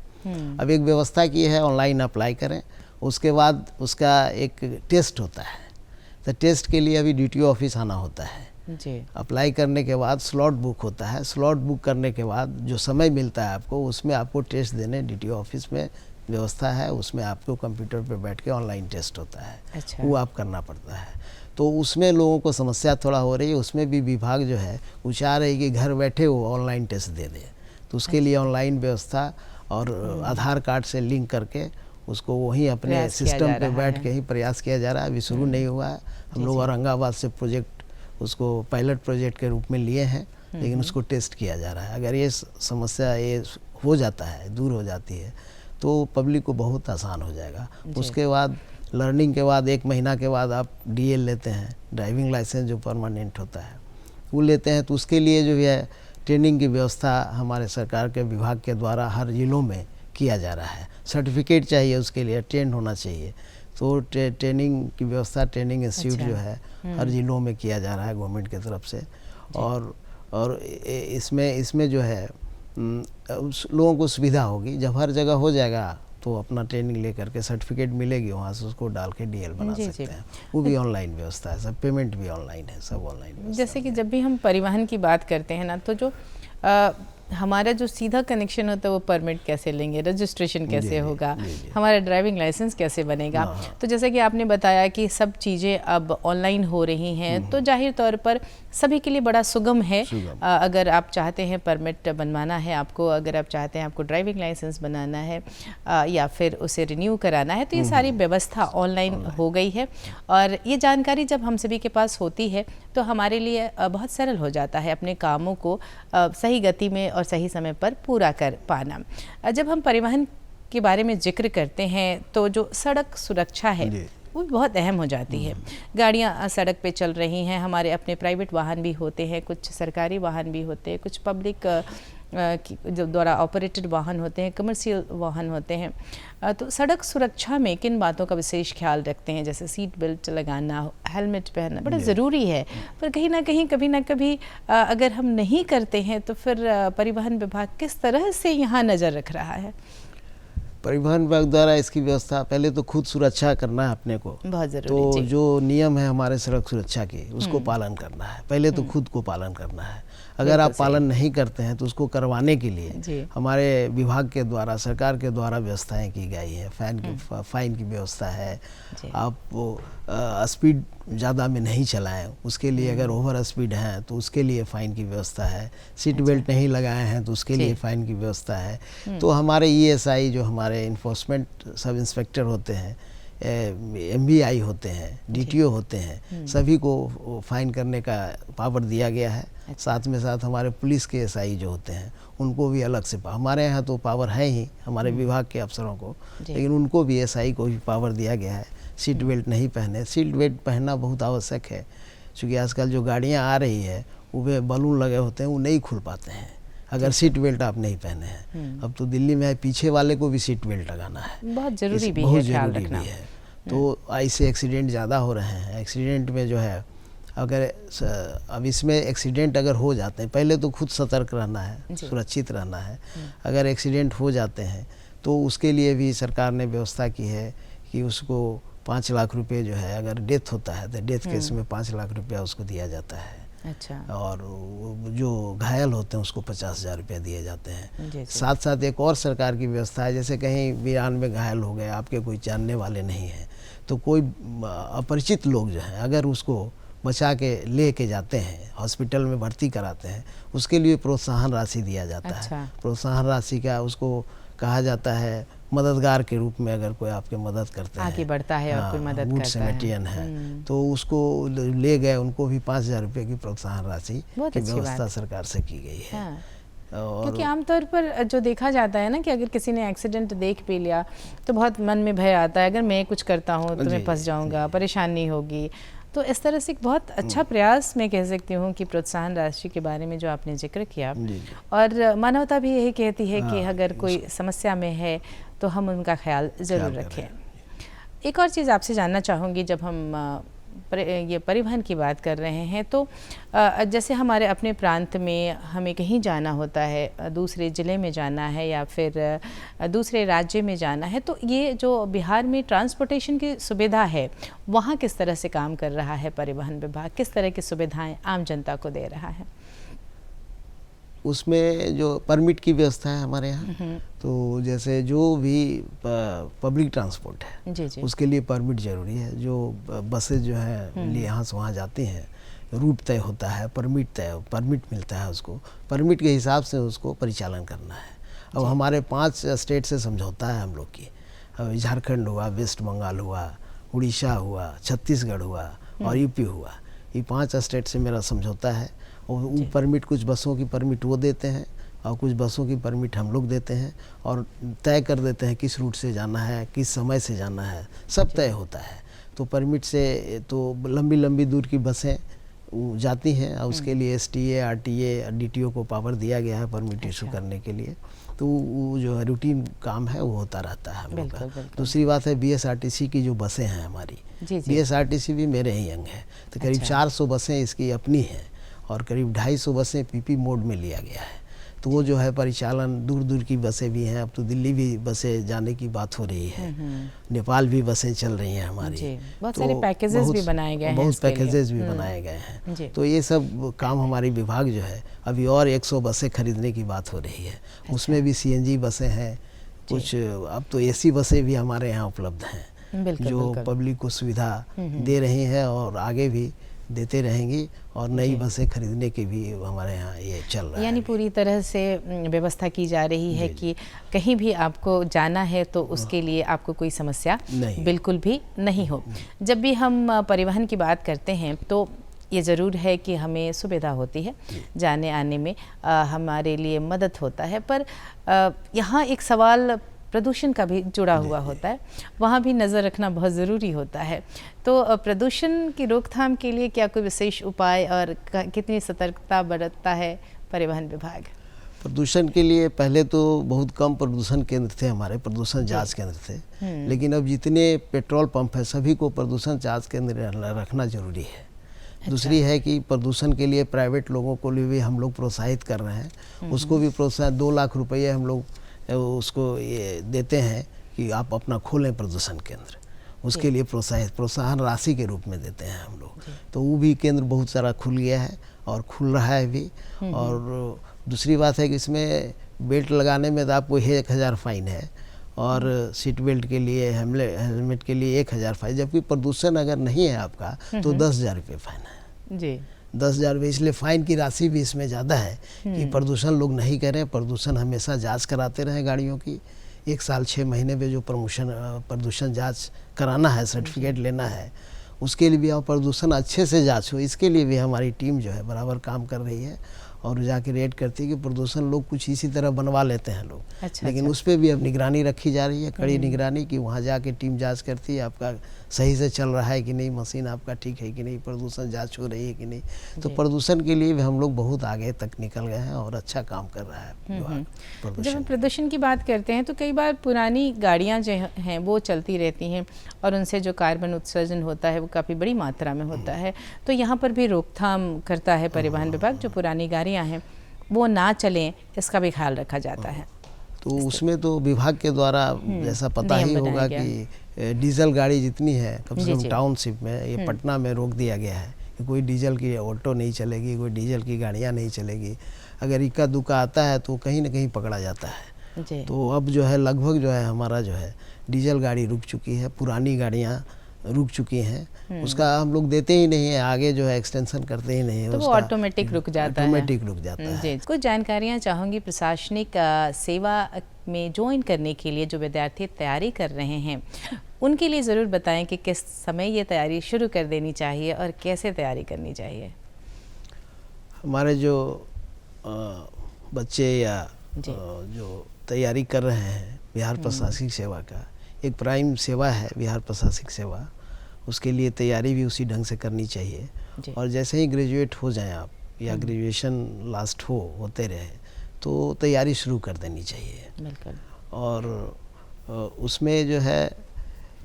अब एक व्यवस्था की है, ऑनलाइन अप्लाई करें, उसके बाद उसका एक टेस्ट होता है। तो टेस्ट के लिए अभी DTO ऑफिस आना होता है जी। अप्लाई करने के बाद स्लॉट बुक होता है। स्लॉट बुक करने के बाद जो समय मिलता है आपको, उसमें आपको टेस्ट देने DTO ऑफिस में व्यवस्था है। उसमें आपको कंप्यूटर पे बैठ के ऑनलाइन टेस्ट होता है, वो आप करना पड़ता है। तो उसमें लोगों को समस्या थोड़ा हो रही है। उसमें भी विभाग जो है वो चाह रही है कि घर बैठे वो ऑनलाइन टेस्ट दे दे। तो उसके लिए ऑनलाइन व्यवस्था और आधार कार्ड से लिंक करके उसको वहीं अपने सिस्टम पे बैठ के ही प्रयास किया जा रहा है। अभी शुरू नहीं हुआ है। हम लोग औरंगाबाद से प्रोजेक्ट, उसको पायलट प्रोजेक्ट के रूप में लिए हैं, लेकिन उसको टेस्ट किया जा रहा है। अगर ये समस्या ये हो जाता है, दूर हो जाती है, तो पब्लिक को बहुत आसान हो जाएगा। उसके बाद लर्निंग के बाद 1 महीना के बाद आप DL लेते हैं, ड्राइविंग लाइसेंस जो परमानेंट होता है वो लेते हैं। तो उसके लिए जो है ट्रेनिंग की व्यवस्था हमारे सरकार के विभाग के द्वारा हर जिलों में किया जा रहा है। सर्टिफिकेट चाहिए उसके लिए, ट्रेंड होना चाहिए। तो ट्रेनिंग की व्यवस्था, ट्रेनिंग इंस्टीट्यूट जो है हर जिलों में किया जा रहा है गवर्नमेंट की तरफ से। और इसमें जो है लोगों को सुविधा होगी। जब हर जगह हो जाएगा तो अपना ट्रेनिंग लेकर के सर्टिफिकेट मिलेगी, वहाँ से उसको डाल के DL बना सकते हैं। वो भी ऑनलाइन व्यवस्था है, सब पेमेंट भी ऑनलाइन है, सब ऑनलाइन। जैसे कि जब भी हम परिवहन की बात करते हैं ना, तो जो हमारा जो सीधा कनेक्शन होता है वो परमिट कैसे लेंगे, रजिस्ट्रेशन कैसे होगा, हमारा ड्राइविंग लाइसेंस कैसे बनेगा। तो जैसे कि आपने बताया कि सब चीज़ें अब ऑनलाइन हो रही हैं, तो जाहिर तौर पर सभी के लिए बड़ा सुगम है। अगर आप चाहते हैं परमिट बनवाना है आपको, अगर आप चाहते हैं आपको ड्राइविंग लाइसेंस बनाना है या फिर उसे रिन्यू कराना है, तो ये सारी व्यवस्था ऑनलाइन हो गई है। और ये जानकारी जब हम सभी के पास होती है तो हमारे लिए बहुत सरल हो जाता है अपने कामों को सही गति में और सही समय पर पूरा कर पाना। जब हम परिवहन के बारे में जिक्र करते हैं तो जो सड़क सुरक्षा है वो भी बहुत अहम हो जाती है। गाड़ियाँ सड़क पे चल रही हैं, हमारे अपने प्राइवेट वाहन भी होते हैं, कुछ सरकारी वाहन भी होते हैं, कुछ पब्लिक जो द्वारा ऑपरेटेड वाहन होते हैं, कमर्शियल वाहन होते हैं। तो सड़क सुरक्षा में किन बातों का विशेष ख्याल रखते हैं? जैसे सीट बेल्ट लगाना, हेलमेट पहनना बड़ा ज़रूरी है, पर कहीं ना कहीं कभी ना कभी अगर हम नहीं करते हैं तो फिर परिवहन विभाग किस तरह से यहाँ नज़र रख रहा है? परिवहन विभाग द्वारा इसकी व्यवस्था पहले तो खुद सुरक्षा करना है अपने को, बहुत ज़रूरी। तो जो नियम है हमारे सड़क सुरक्षा के उसको पालन करना है, पहले तो खुद को पालन करना है। अगर आप पालन नहीं करते हैं तो उसको करवाने के लिए हमारे विभाग के द्वारा, सरकार के द्वारा व्यवस्थाएं की गई हैं। फाइन की व्यवस्था है। आप वो स्पीड ज़्यादा में नहीं चलाएं, उसके लिए अगर ओवर स्पीड हैं तो उसके लिए फ़ाइन की व्यवस्था है। सीट बेल्ट नहीं लगाए हैं तो उसके लिए फ़ाइन की व्यवस्था है। तो हमारे ESI जो हमारे इन्फोर्समेंट सब इंस्पेक्टर होते हैं, MVI होते हैं, DTO होते हैं, सभी को फाइन करने का पावर दिया गया है। साथ में साथ हमारे पुलिस के SI जो होते हैं उनको भी अलग से, हमारे यहाँ तो पावर है ही हमारे विभाग के अफसरों को, लेकिन उनको भी SI को भी पावर दिया गया है। सीट बेल्ट नहीं पहने, सीट बेल्ट पहनना बहुत आवश्यक है, क्योंकि आजकल जो गाड़ियाँ आ रही है वो बलून लगे होते हैं, वो नहीं खुल पाते हैं अगर सीट बेल्ट आप नहीं पहने हैं। अब तो दिल्ली में पीछे वाले को भी सीट बेल्ट लगाना है, बहुत ज़रूरी भी बहुत है, ख्याल ज़रूरी रखना भी है। तो ऐसे एक्सीडेंट ज़्यादा हो रहे हैं। एक्सीडेंट में जो है अगर अब इसमें एक्सीडेंट अगर हो जाते हैं, पहले तो खुद सतर्क रहना है, सुरक्षित रहना है। अगर एक्सीडेंट हो जाते हैं तो उसके लिए भी सरकार ने व्यवस्था की है कि उसको 5 लाख रुपए जो है, अगर डेथ होता है तो डेथ केस में 5 लाख रुपया उसको दिया जाता है। अच्छा। और जो घायल होते हैं उसको 50,000 रुपये दिए जाते हैं। साथ साथ एक और सरकार की व्यवस्था है, जैसे कहीं वीरान में घायल हो गए, आपके कोई जानने वाले नहीं हैं, तो कोई अपरिचित लोग जो हैं अगर उसको बचा के ले के जाते हैं, हॉस्पिटल में भर्ती कराते हैं, उसके लिए प्रोत्साहन राशि दिया जाता है। प्रोत्साहन राशि का उसको कहा जाता है मददगार के रूप में, अगर कोई आपके मदद करते हैं, आगे बढ़ता है और कोई मदद वुड करता सेमेटियन है तो उसको ले गए, उनको भी 5,000 रुपये की प्रोत्साहन राशि की व्यवस्था सरकार से की गई है। क्योंकि आमतौर पर जो देखा जाता है ना कि अगर किसी ने एक्सीडेंट देख भी लिया तो बहुत मन में भय आता है, अगर मैं कुछ करता हूँ तो मैं फंस जाऊँगा, परेशानी होगी। तो इस तरह से एक बहुत अच्छा प्रयास मैं कह सकती हूँ कि प्रोत्साहन राशि के बारे में जो आपने जिक्र किया, और मानवता भी यही कहती है कि अगर कोई समस्या में है तो हम उनका ख्याल ज़रूर रखें। एक और चीज़ आपसे जानना चाहूँगी, जब हम ये परिवहन की बात कर रहे हैं तो जैसे हमारे अपने प्रांत में हमें कहीं जाना होता है, दूसरे ज़िले में जाना है या फिर दूसरे राज्य में जाना है, तो ये जो बिहार में ट्रांसपोर्टेशन की सुविधा है वहाँ किस तरह से काम कर रहा है परिवहन विभाग, किस तरह की सुविधाएं आम जनता को दे रहा है? उसमें जो परमिट की व्यवस्था है हमारे यहाँ, तो जैसे जो भी पब्लिक ट्रांसपोर्ट है उसके लिए परमिट ज़रूरी है। जो बसेज जो है यहाँ से वहाँ जाती हैं, रूट तय होता है, परमिट मिलता है उसको, परमिट के हिसाब से उसको परिचालन करना है। अब हमारे 5 स्टेट से समझौता है हम लोग की, झारखंड हुआ, वेस्ट बंगाल हुआ, उड़ीसा हुआ, छत्तीसगढ़ हुआ और यूपी हुआ, ये 5 स्टेट से मेरा समझौता है। और वो परमिट, कुछ बसों की परमिट वो देते हैं और कुछ बसों की परमिट हम लोग देते हैं, और तय कर देते हैं किस रूट से जाना है, किस समय से जाना है, सब तय होता है। तो परमिट से तो लंबी लंबी दूर की बसें जाती हैं और उसके लिए STA, RTA, DTO को पावर दिया गया है परमिट इशू करने के लिए। तो वो जो है रूटीन काम है वो होता रहता है हम लोग का। दूसरी बात है BSRTC की जो बसें हैं हमारी, BSRTC भी मेरे ही अंग है, तो करीब 400 बसें इसकी अपनी हैं और करीब 250 बसें PP मोड में लिया गया है। तो वो जो है परिचालन, दूर दूर की बसें भी हैं, अब तो दिल्ली भी बसें जाने की बात हो रही है, नेपाल भी बसें चल रही हैं हमारी, बहुत सारे पैकेजेस भी बनाए गए हैं, बहुत पैकेजेस भी बनाए गए हैं। तो ये सब काम हमारी विभाग जो है, अभी और 100 बसें खरीदने की बात हो रही है, उसमें भी CNG बसें हैं कुछ, अब तो AC बसें भी हमारे यहाँ उपलब्ध हैं जो पब्लिक को सुविधा दे रही हैं और आगे भी देते रहेंगी, और नई बसें खरीदने के भी हमारे यहाँ ये चल रहा है। यानी पूरी तरह से व्यवस्था की जा रही है कि कहीं भी आपको जाना है तो उसके लिए आपको कोई समस्या बिल्कुल भी नहीं हो। जब भी हम परिवहन की बात करते हैं तो ये ज़रूर है कि हमें सुविधा होती है, जाने आने में हमारे लिए मदद होता है, पर यहाँ एक सवाल प्रदूषण का भी जुड़ा हुआ होता है, वहाँ भी नज़र रखना बहुत ज़रूरी होता है। तो प्रदूषण की रोकथाम के लिए क्या कोई विशेष उपाय और कितनी सतर्कता बरतता है परिवहन विभाग? प्रदूषण के लिए पहले तो बहुत कम प्रदूषण केंद्र थे, हमारे प्रदूषण जांच केंद्र थे, लेकिन अब जितने पेट्रोल पंप है सभी को प्रदूषण जांच केंद्र रखना जरूरी है। दूसरी है कि प्रदूषण के लिए प्राइवेट लोगों को भी हम लोग प्रोत्साहित कर रहे हैं, उसको भी प्रोत्साहन 2 लाख रुपये हम लोग उसको ये देते हैं कि आप अपना खोलें प्रदूषण केंद्र, उसके लिए प्रोत्साहन राशि के रूप में देते हैं हम लोग। तो वो भी केंद्र बहुत सारा खुल गया है और खुल रहा है भी। और दूसरी बात है कि इसमें बेल्ट लगाने में तो आपको 1000 फाइन है और सीट बेल्ट के लिए हेलमेट के लिए 1000 फाइन, जबकि प्रदूषण अगर नहीं है आपका तो 10,000 रुपये फाइन है जी। 10,000 रुपये, इसलिए फ़ाइन की राशि भी इसमें ज़्यादा है कि प्रदूषण लोग नहीं करें, प्रदूषण हमेशा जांच कराते रहें गाड़ियों की। 1 साल 6 महीने में जो प्रदूषण जांच कराना है, सर्टिफिकेट लेना है, उसके लिए भी और प्रदूषण अच्छे से जांच हो, इसके लिए भी हमारी टीम जो है बराबर काम कर रही है और जाके रेड करती है कि प्रदूषण लोग कुछ इसी तरह बनवा लेते हैं लोग। लेकिन उस पर भी अब निगरानी रखी जा रही है, कड़ी निगरानी, कि वहाँ जाके टीम जांच करती है आपका सही से चल रहा है कि नहीं, मशीन आपका ठीक है कि नहीं, प्रदूषण जांच हो रही है कि नहीं। तो प्रदूषण के लिए भी हम लोग बहुत आगे तक निकल गए हैं और अच्छा काम कर रहा है। जब हम प्रदूषण की बात करते हैं तो कई बार पुरानी गाड़ियाँ जो हैं वो चलती रहती हैं और उनसे जो कार्बन उत्सर्जन होता है वो काफ़ी बड़ी मात्रा में होता है, तो यहाँ पर भी रोकथाम करता है परिवहन विभाग। जो पुरानी गाड़ियाँ हैं वो ना चलें, इसका भी ख्याल रखा जाता है। तो उसमें तो विभाग के द्वारा जैसा पता ही होगा कि डीजल गाड़ी जितनी है कम से कम टाउनशिप में, ये पटना में रोक दिया गया है कि कोई डीजल की ऑटो नहीं चलेगी, कोई डीजल की गाड़ियाँ नहीं चलेगी। अगर इक्का दुक्का आता है तो कहीं ना कहीं पकड़ा जाता है। तो अब जो है लगभग जो है हमारा जो है डीजल गाड़ी रुक चुकी है, पुरानी गाड़ियाँ रुक चुकी हैं, उसका हम लोग देते ही नहीं है आगे, जो है एक्सटेंशन करते ही नहीं है, तो वो ऑटोमेटिक रुक जाता है। ऑटोमेटिक रुक जाता है जी। कुछ जानकारियाँ चाहूँगी प्रशासनिक सेवा में ज्वाइन करने के लिए जो विद्यार्थी तैयारी कर रहे हैं उनके लिए ज़रूर बताएं कि किस समय ये तैयारी शुरू कर देनी चाहिए और कैसे तैयारी करनी चाहिए। हमारे जो बच्चे या जो तैयारी कर रहे हैं बिहार प्रशासनिक सेवा का, एक प्राइम सेवा है बिहार प्रशासनिक सेवा, उसके लिए तैयारी भी उसी ढंग से करनी चाहिए। और जैसे ही ग्रेजुएट हो जाएं आप या ग्रेजुएशन लास्ट होते रहे तो तैयारी शुरू कर देनी चाहिए। बिल्कुल। और उसमें जो है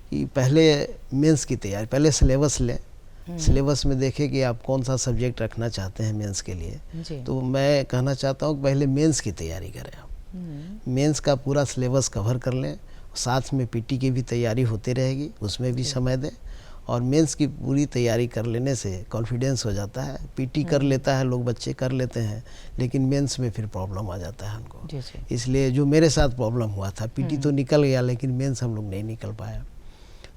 कि पहले मेंस की तैयारी, पहले सिलेबस लें, सिलेबस में देखें कि आप कौन सा सब्जेक्ट रखना चाहते हैं मेंस के लिए। तो मैं कहना चाहता हूँ कि पहले मेंस की तैयारी करें आप, मेंस का पूरा सिलेबस कवर कर लें, साथ में पीटी की भी तैयारी होती रहेगी, उसमें भी समय दें। और मेंस की पूरी तैयारी कर लेने से कॉन्फिडेंस हो जाता है। पीटी कर लेता है लोग, बच्चे कर लेते हैं, लेकिन मेंस में फिर प्रॉब्लम आ जाता है उनको। इसलिए जो मेरे साथ प्रॉब्लम हुआ था, पीटी तो निकल गया लेकिन मेंस हम लोग नहीं निकल पाया।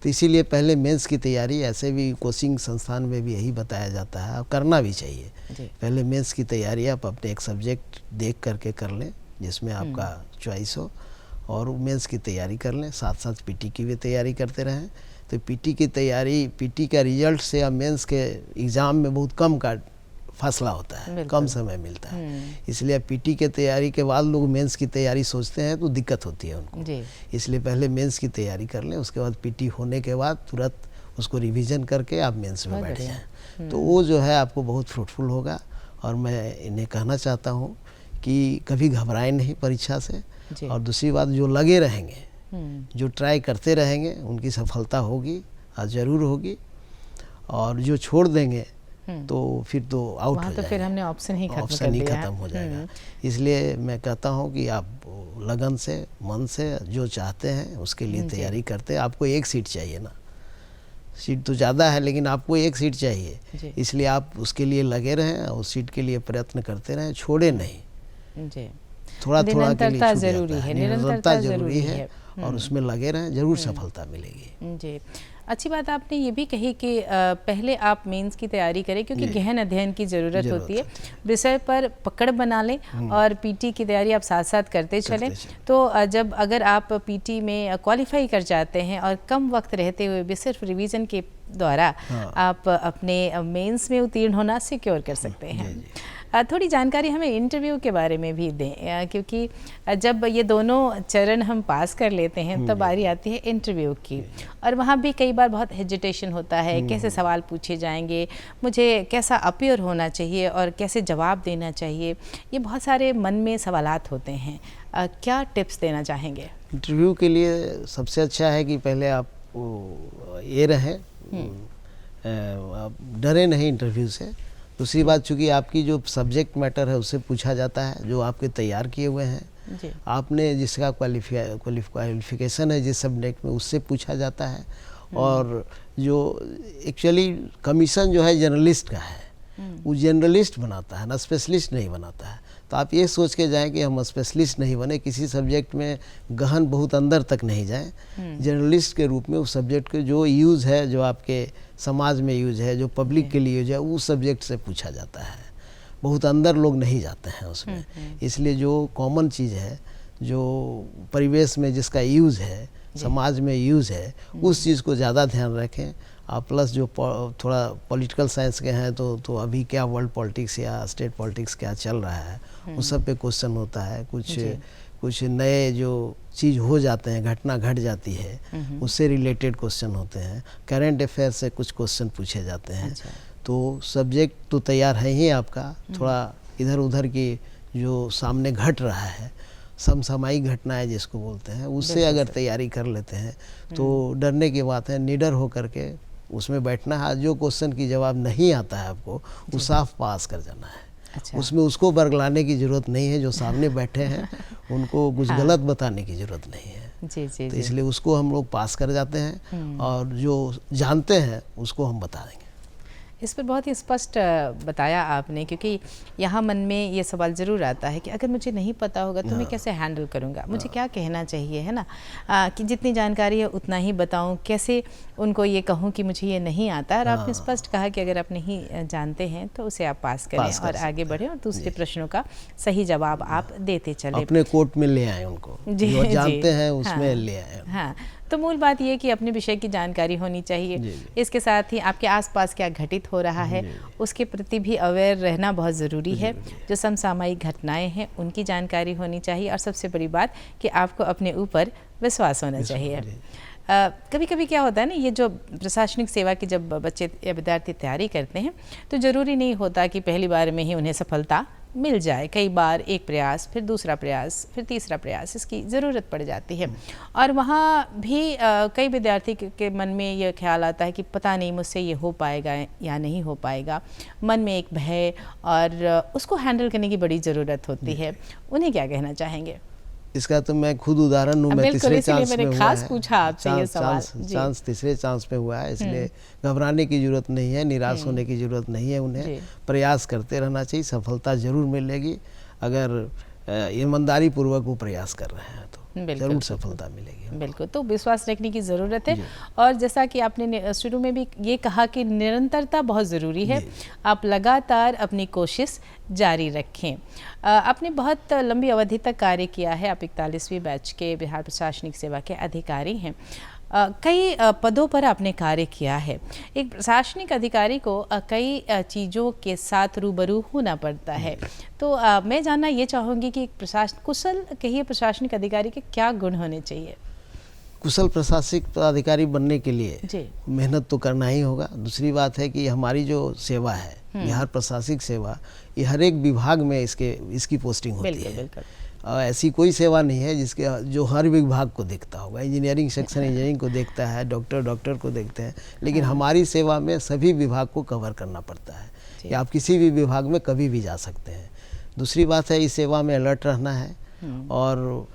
तो इसीलिए पहले मेंस की तैयारी, ऐसे भी कोचिंग संस्थान में भी यही बताया जाता है, और करना भी चाहिए। पहले मेंस की तैयारी आप अपने एक सब्जेक्ट देख करके कर लें जिसमें आपका चॉइस हो, और मेंस की तैयारी कर लें, साथ साथ पीटी की भी तैयारी करते रहें। तो पीटी की तैयारी, पीटी का रिजल्ट से या मेंस के एग्ज़ाम में बहुत कम का फासला होता है, कम समय मिलता है। इसलिए पीटी के तैयारी के बाद लोग मेंस की तैयारी सोचते हैं तो दिक्कत होती है उनको। इसलिए पहले मेंस की तैयारी कर लें, उसके बाद पीटी होने के बाद तुरंत उसको रिवीजन करके आप मेंस में बैठ जाएँ, तो वो जो है आपको बहुत फ्रूटफुल होगा। और मैं इन्हें कहना चाहता हूँ कि कभी घबराएं नहीं परीक्षा से। और दूसरी बात, जो लगे रहेंगे, जो ट्राई करते रहेंगे, उनकी सफलता होगी, ज़रूर होगी। और जो छोड़ देंगे तो फिर तो आउट हो जाएगा, तो फिर हमने ऑप्शन ही खत्म हो जाएगा। इसलिए मैं कहता हूँ कि आप लगन से, मन से जो चाहते हैं उसके लिए तैयारी करते हैं। आपको एक सीट चाहिए ना, सीट तो ज़्यादा है लेकिन आपको एक सीट चाहिए, इसलिए आप उसके लिए लगे रहें और उस सीट के लिए प्रयत्न करते रहें, छोड़े नहीं। थोड़ा थोड़ा के लिए जरूरी है, निरंतरता जरूरी है, और उसमें लगे रहें, जरूर सफलता मिलेगी। जी, अच्छी बात आपने ये भी कही कि पहले आप मेंस की तैयारी करें, क्योंकि गहन अध्ययन की ज़रूरत होती है, विषय पर पकड़ बना लें और पीटी की तैयारी आप साथ साथ करते चलें। तो जब अगर आप पीटी में क्वालिफाई कर जाते हैं और कम वक्त रहते हुए भी सिर्फ रिवीजन के द्वारा आप अपने मेंस में उत्तीर्ण होना सिक्योर कर सकते हैं। थोड़ी जानकारी हमें इंटरव्यू के बारे में भी दें, क्योंकि जब ये दोनों चरण हम पास कर लेते हैं तब बारी आती है इंटरव्यू की, और वहाँ भी कई बार बहुत हेजिटेशन होता है, कैसे सवाल पूछे जाएंगे, मुझे कैसा अपीयर होना चाहिए और कैसे जवाब देना चाहिए, ये बहुत सारे मन में सवालात होते हैं। क्या टिप्स देना चाहेंगे? इंटरव्यू के लिए सबसे अच्छा है कि पहले आप ये रहें, आप डरे नहीं इंटरव्यू से। दूसरी बात, चूँकि आपकी जो सब्जेक्ट मैटर है उससे पूछा जाता है, जो आपके तैयार किए हुए हैं जी। आपने जिसका क्वालिफिकेशन है जिस सब्जेक्ट में, उससे पूछा जाता है। और जो एक्चुअली कमीशन जो है जर्नलिस्ट का है, वो जर्नलिस्ट बनाता है ना, स्पेशलिस्ट नहीं बनाता है। तो आप ये सोच के जाएं कि हम स्पेशलिस्ट नहीं बने, किसी सब्जेक्ट में गहन बहुत अंदर तक नहीं जाएं। जर्नलिस्ट के रूप में उस सब्जेक्ट के जो यूज़ है, जो आपके समाज में यूज है, जो पब्लिक के लिए यूज है, उस सब्जेक्ट से पूछा जाता है। बहुत अंदर लोग नहीं जाते हैं उसमें। इसलिए जो कॉमन चीज़ है, जो परिवेश में जिसका यूज़ है, समाज में यूज़ है, उस चीज़ को ज़्यादा ध्यान रखें। प्लस जो थोड़ा पॉलिटिकल साइंस के हैं तो अभी क्या वर्ल्ड पॉलिटिक्स या स्टेट पॉलिटिक्स क्या चल रहा है, उस सब पे क्वेश्चन होता है। कुछ नए जो चीज़ हो जाते हैं, घटना घट जाती है, उससे रिलेटेड क्वेश्चन होते हैं। करंट अफेयर से कुछ क्वेश्चन पूछे जाते हैं। तो सब्जेक्ट तो तैयार है ही आपका, थोड़ा इधर उधर की जो सामने घट रहा है, समसामयिक घटनाएं जिसको बोलते हैं, उससे अगर तैयारी कर लेते हैं तो डरने की बात है। निडर होकर के उसमें बैठना है। जो क्वेश्चन की जवाब नहीं आता है आपको, वो साफ पास कर जाना है। अच्छा। उसमें उसको बरगलाने की ज़रूरत नहीं है, जो सामने बैठे हैं उनको कुछ गलत बताने की ज़रूरत नहीं है। जी। तो इसलिए उसको हम लोग पास कर जाते हैं, और जो जानते हैं उसको हम बता देंगे। इस पर बहुत ही स्पष्ट बताया आपने, क्योंकि यहाँ मन में ये सवाल ज़रूर आता है कि अगर मुझे नहीं पता होगा तो मैं कैसे हैंडल करूँगा, मुझे क्या कहना चाहिए, है ना, कि जितनी जानकारी है उतना ही बताऊँ, कैसे उनको ये कहूँ कि मुझे ये नहीं आता। और आपने स्पष्ट कहा कि अगर आप नहीं जानते हैं तो उसे आप पास करें और आगे बढ़ें, और दूसरे प्रश्नों का सही जवाब आप देते चले, अपने कोर्ट में ले आए उनको, जो जानते हैं उसमें ले आए। हाँ, तो मूल बात यह है कि अपने विषय की जानकारी होनी चाहिए। इसके साथ ही आपके आसपास क्या घटित हो रहा है उसके प्रति भी अवेयर रहना बहुत ज़रूरी है। जो समसामयिक घटनाएं हैं उनकी जानकारी होनी चाहिए, और सबसे बड़ी बात कि आपको अपने ऊपर विश्वास होना चाहिए। कभी कभी क्या होता है ना, ये जो प्रशासनिक सेवा की जब बच्चे या विद्यार्थी तैयारी करते हैं तो ज़रूरी नहीं होता कि पहली बार में ही उन्हें सफलता मिल जाए। कई बार एक प्रयास, फिर दूसरा प्रयास, फिर तीसरा प्रयास, इसकी ज़रूरत पड़ जाती है। और वहाँ भी कई विद्यार्थी के मन में यह ख्याल आता है कि पता नहीं मुझसे ये हो पाएगा या नहीं हो पाएगा। मन में एक भय, और उसको हैंडल करने की बड़ी ज़रूरत होती है। उन्हें क्या कहना चाहेंगे? इसका तो मैं खुद उदाहरण हूँ। मैं तीसरे चांस में हुआ खास है, पूछा आपसे ये सवाल। चांस तीसरे चांस में हुआ है, इसलिए घबराने की जरूरत नहीं है, निराश होने की जरूरत नहीं है। उन्हें प्रयास करते रहना चाहिए, सफलता जरूर मिलेगी। अगर ईमानदारी पूर्वक वो प्रयास कर रहे हैं तो जरूर सफलता मिलेगी। बिल्कुल, तो विश्वास रखने की ज़रूरत है। और जैसा कि आपने शुरू में भी ये कहा कि निरंतरता बहुत ज़रूरी है। आप लगातार अपनी कोशिश जारी रखें। आपने बहुत लंबी अवधि तक कार्य किया है, आप 41वीं बैच के बिहार प्रशासनिक सेवा के अधिकारी हैं। कई पदों पर आपने कार्य किया है। एक प्रशासनिक अधिकारी को कई चीज़ों के साथ रूबरू होना पड़ता है। तो मैं जानना ये चाहूँगी कि एक कुशल कहिए प्रशासनिक अधिकारी के क्या गुण होने चाहिए? कुशल प्रशासनिक अधिकारी बनने के लिए मेहनत तो करना ही होगा। दूसरी बात है कि हमारी जो सेवा है, बिहार प्रशासनिक सेवा, ये हर एक विभाग में इसकी पोस्टिंग होती है। बिल्कुल। ऐसी कोई सेवा नहीं है जो हर विभाग को देखता होगा। इंजीनियरिंग सेक्शन इंजीनियरिंग को देखता है, डॉक्टर को देखते हैं, लेकिन हमारी सेवा में सभी विभाग को कवर करना पड़ता है कि आप किसी भी विभाग में कभी भी जा सकते हैं। दूसरी बात है, इस सेवा में अलर्ट रहना है, और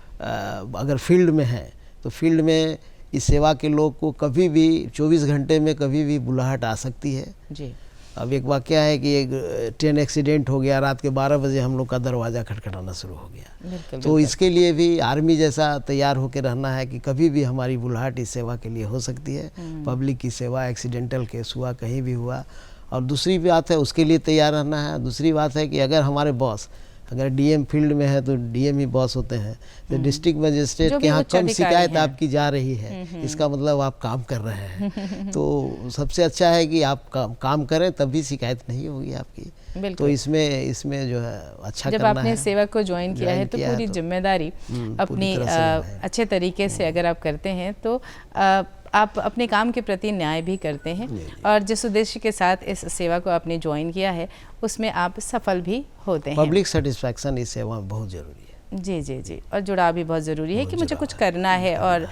अगर फील्ड में है तो फील्ड में इस सेवा के लोग को कभी भी 24 घंटे में कभी भी बुलाहट आ सकती है जी। अब एक वाक़या है कि एक ट्रेन एक्सीडेंट हो गया, रात के 12 बजे हम लोग का दरवाज़ा खटखटाना शुरू हो गया। तो इसके लिए भी आर्मी जैसा तैयार होकर रहना है कि कभी भी हमारी बुलाहट इस सेवा के लिए हो सकती है। पब्लिक की सेवा, एक्सीडेंटल केस हुआ, कहीं भी हुआ, और दूसरी बात है उसके लिए तैयार रहना है। दूसरी बात है कि अगर हमारे बॉस अगर डीएम फील्ड में है तो डीएम ही बॉस होते हैं। तो डिस्ट्रिक्ट जो मजिस्ट्रेट भी के यहाँ उच्च कम अधिकारी शिकायत हैं। आपकी जा रही है, इसका मतलब आप काम कर रहे हैं। तो सबसे अच्छा है कि आप काम करें, तभी शिकायत नहीं होगी आपकी। तो बिल्कुल। इसमें जो है अच्छा जब करना आपने है। सेवा को ज्वाइन किया है तो किया है पूरी तो जिम्मेदारी पूरी अपनी तरह से निभाएं। अच्छे तरीके से अगर आप करते हैं तो आप अपने काम के प्रति न्याय भी करते हैं, और जिस उद्देश्य के साथ इस सेवा को आपने ज्वाइन किया है उसमें आप सफल भी होते हैं। पब्लिक सेटिस्फैक्शन इस सेवा में बहुत ज़रूरी है। जी जी जी, और जुड़ाव भी बहुत ज़रूरी है कि मुझे कुछ करना है, और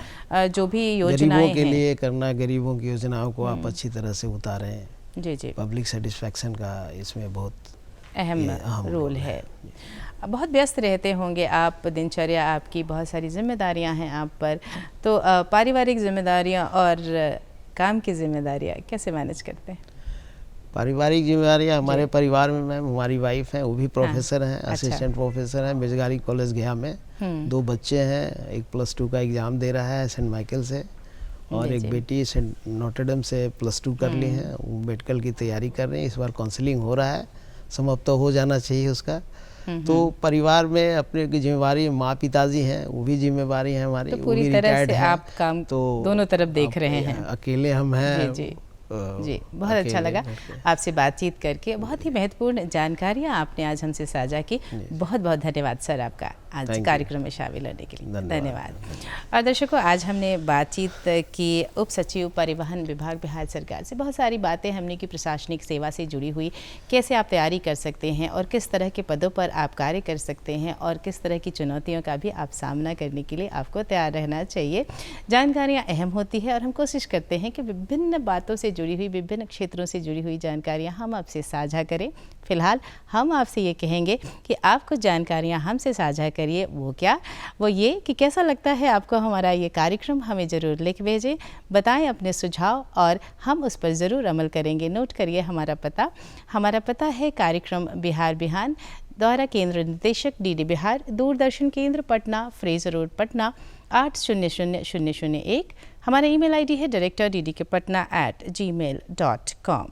जो भी योजनाएं गरीबों के हैं। लिए करना, गरीबों की योजनाओं को आप अच्छी तरह से उतारें। जी जी, पब्लिक सेटिस्फैक्शन का इसमें बहुत अहम रोल है। बहुत व्यस्त रहते होंगे आप, दिनचर्या आपकी, बहुत सारी जिम्मेदारियां हैं आप पर, तो पारिवारिक जिम्मेदारियां और काम की जिम्मेदारियां कैसे मैनेज करते हैं? पारिवारिक जिम्मेदारियाँ हमारे परिवार में, मैम हमारी वाइफ हैं, वो भी प्रोफेसर हैं, असिस्टेंट प्रोफेसर हैं बेजगारी कॉलेज गया में। 2 बच्चे हैं, एक +2 का एग्ज़ाम दे रहा है सेंट माइकल से, और एक बेटी सेंट नोटरडेम से +2 कर ली हैं, वो मेडिकल की तैयारी कर रही हैं। इस बार काउंसलिंग हो रहा है, समाप्त तो हो जाना चाहिए उसका। तो परिवार में अपने की जिम्मेवारी, माँ पिताजी हैं, वो भी जिम्मेवारी है हमारी। तो पूरी तरह से आप काम दोनों तरफ देख रहे हैं। अकेले हम हैं। जी बहुत अच्छा लगा आपसे बातचीत करके। बहुत ही महत्वपूर्ण जानकारियाँ आपने आज हमसे साझा की। बहुत बहुत धन्यवाद सर आपका आज कार्यक्रम में शामिल होने के लिए। धन्यवाद। और दर्शकों, आज हमने बातचीत की उप सचिव परिवहन विभाग बिहार सरकार से। बहुत सारी बातें हमने की प्रशासनिक सेवा से जुड़ी हुई, कैसे आप तैयारी कर सकते हैं और किस तरह के पदों पर आप कार्य कर सकते हैं, और किस तरह की चुनौतियों का भी आप सामना करने के लिए आपको तैयार रहना चाहिए। जानकारियाँ अहम होती है और हम कोशिश करते हैं कि विभिन्न बातों से जुड़ी हुई, विभिन्न क्षेत्रों से जुड़ी हुई जानकारियाँ हम आपसे साझा करें। फिलहाल हम आपसे ये कहेंगे कि आप कुछ जानकारियाँ हमसे साझा करिए। वो क्या? वो ये कि कैसा लगता है आपको हमारा ये कार्यक्रम, हमें ज़रूर लिख भेजें, बताएं अपने सुझाव और हम उस पर ज़रूर अमल करेंगे। नोट करिए हमारा पता है कार्यक्रम बिहार बिहान, द्वारा केंद्र निदेशक DD बिहार, दूरदर्शन केंद्र पटना, फ्रेजर रोड पटना 800001। हमारा email ID है director ddkpatna@gmail.com।